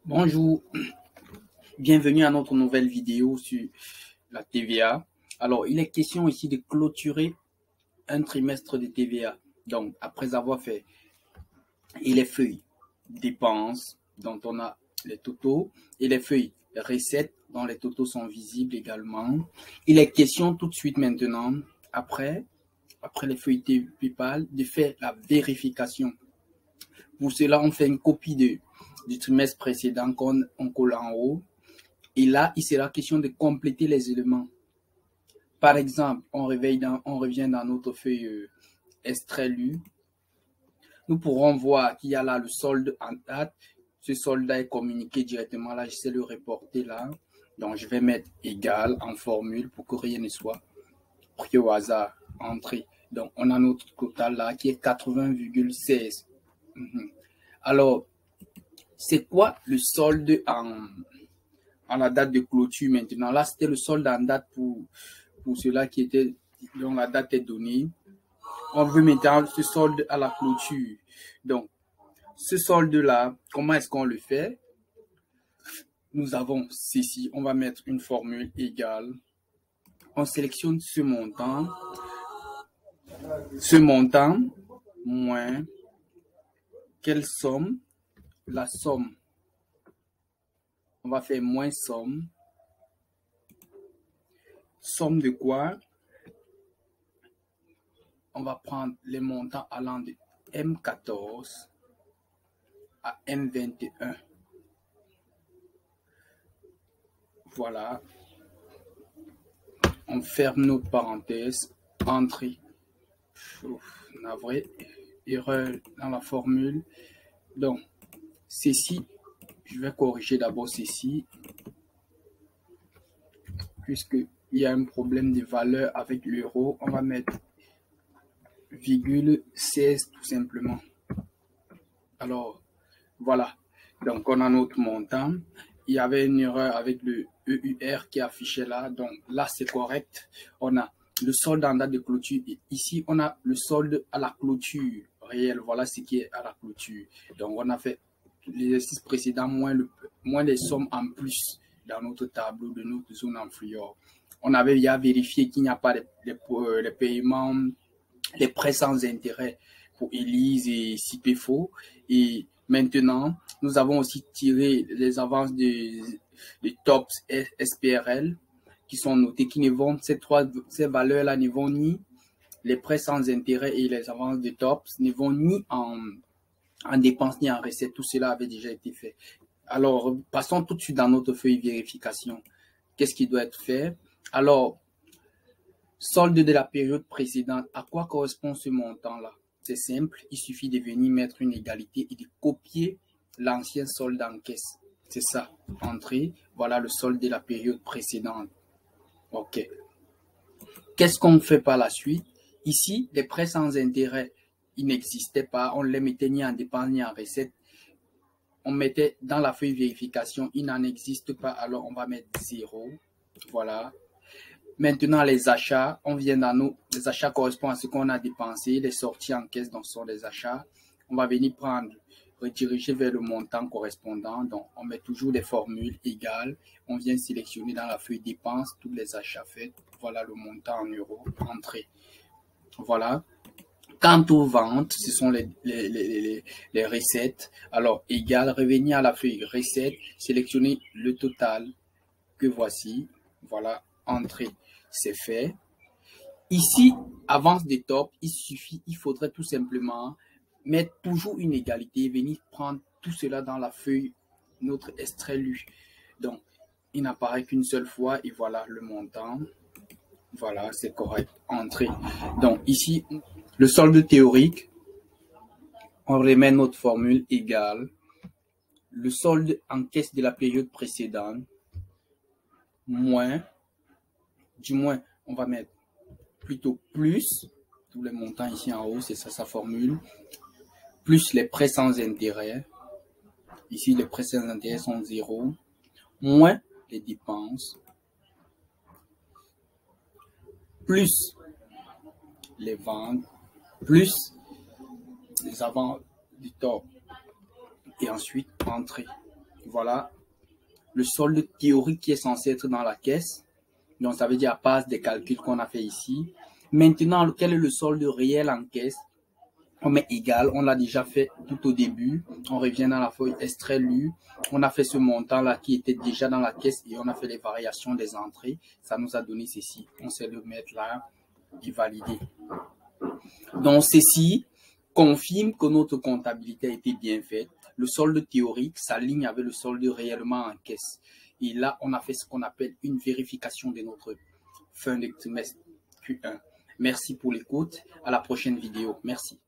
Bonjour, bienvenue à notre nouvelle vidéo sur la TVA. Alors, il est question ici de clôturer un trimestre de TVA. Donc, après avoir fait les feuilles dépenses dont on a les totaux et les feuilles recettes dont les totaux sont visibles également. Il est question tout de suite maintenant, après les feuilles PayPal, de faire la vérification. Pour cela, on fait une copie du trimestre précédent qu'on colle en haut. Et là, il sera question de compléter les éléments. Par exemple, on revient dans notre feuille extrait lu. Nous pourrons voir qu'il y a là le solde en date. Ce solde est communiqué directement là. J'essaie de le reporter là. Donc, je vais mettre égal en formule pour que rien ne soit pris au hasard, entré. Donc, on a notre total là qui est 80,16. Alors, c'est quoi le solde en la date de clôture maintenant? Là, c'était le solde en date pour ceux-là qui étaient, dont la date est donnée. On veut maintenant ce solde à la clôture. Donc, ce solde-là, comment est-ce qu'on le fait? Nous avons ceci. On va mettre une formule égale. On sélectionne ce montant moins quelle somme? La somme. On va faire moins somme. Somme de quoi? On va prendre les montants allant de M14 à M21. Voilà. On ferme notre parenthèse. Entrée. Navré. Erreur dans la formule. Donc, ceci, je vais corriger d'abord ceci. Puisqu'il y a un problème de valeur avec l'euro, on va mettre virgule 16 tout simplement. Alors, voilà. Donc, on a notre montant. Il y avait une erreur avec le EUR qui affichait là. Donc, là, c'est correct. On a le solde en date de clôture. Et ici, on a le solde à la clôture réelle. Voilà ce qui est à la clôture. Donc, on a fait l'exercice précédent moins les sommes en plus dans notre tableau de notre zone inférieure. On avait déjà vérifié qu'il n'y a pas les paiements, les prêts sans intérêt pour Elise et CPFO. Et maintenant, nous avons aussi tiré les avances des TOPS SPRL qui sont notées, qui ne vont, ces valeurs-là ne vont ni les prêts sans intérêt et les avances de TOPS ne vont ni en dépenses ni en recettes. Tout cela avait déjà été fait. Alors, passons tout de suite dans notre feuille vérification. Qu'est-ce qui doit être fait? Alors, solde de la période précédente, à quoi correspond ce montant-là? C'est simple, il suffit de venir mettre une égalité et de copier l'ancien solde en caisse. C'est ça, entrée, voilà le solde de la période précédente. OK. Qu'est-ce qu'on fait par la suite? Ici, les prêts sans intérêt, ils n'existaient pas, on ne les mettait ni en dépenses ni en recettes. On mettait dans la feuille vérification, il n'en existe pas, alors on va mettre 0. Voilà. Maintenant, les achats, on vient dans nous. Les achats correspondent à ce qu'on a dépensé. Les sorties en caisse, donc, sont les achats. On va venir rediriger vers le montant correspondant. Donc, on met toujours des formules égales. On vient sélectionner dans la feuille dépenses tous les achats faits. Voilà le montant en euros. Entrée. Voilà. Quant aux ventes, ce sont les recettes. Alors, égal, revenir à la feuille recettes, sélectionner le total que voici. Voilà, entrée. C'est fait. Ici, avance des tops, il faudrait tout simplement mettre toujours une égalité, venir prendre tout cela dans la feuille, notre extrait lu. Donc, il n'apparaît qu'une seule fois et voilà le montant. Voilà, c'est correct. Entrée. Donc, ici, le solde théorique, on remet notre formule égale le solde en caisse de la période précédente moins, du moins, on va mettre plutôt plus, tous les montants ici en haut, c'est ça sa formule, plus les prêts sans intérêt. Ici, les prêts sans intérêt sont 0, moins les dépenses, plus les ventes, plus les avances du top. Et ensuite, entrée. Voilà. Le solde théorique qui est censé être dans la caisse. Donc, ça veut dire à base des calculs qu'on a fait ici. Maintenant, quel est le solde réel en caisse? On met égal, on l'a déjà fait tout au début. On revient dans la feuille extrait lu. On a fait ce montant-là qui était déjà dans la caisse et on a fait les variations des entrées. Ça nous a donné ceci. On sait le mettre là et valider. Donc, ceci confirme que notre comptabilité a été bien faite. Le solde théorique s'aligne avec le solde réellement en caisse. Et là, on a fait ce qu'on appelle une vérification de notre fin de trimestre Q1. Merci pour l'écoute. À la prochaine vidéo. Merci.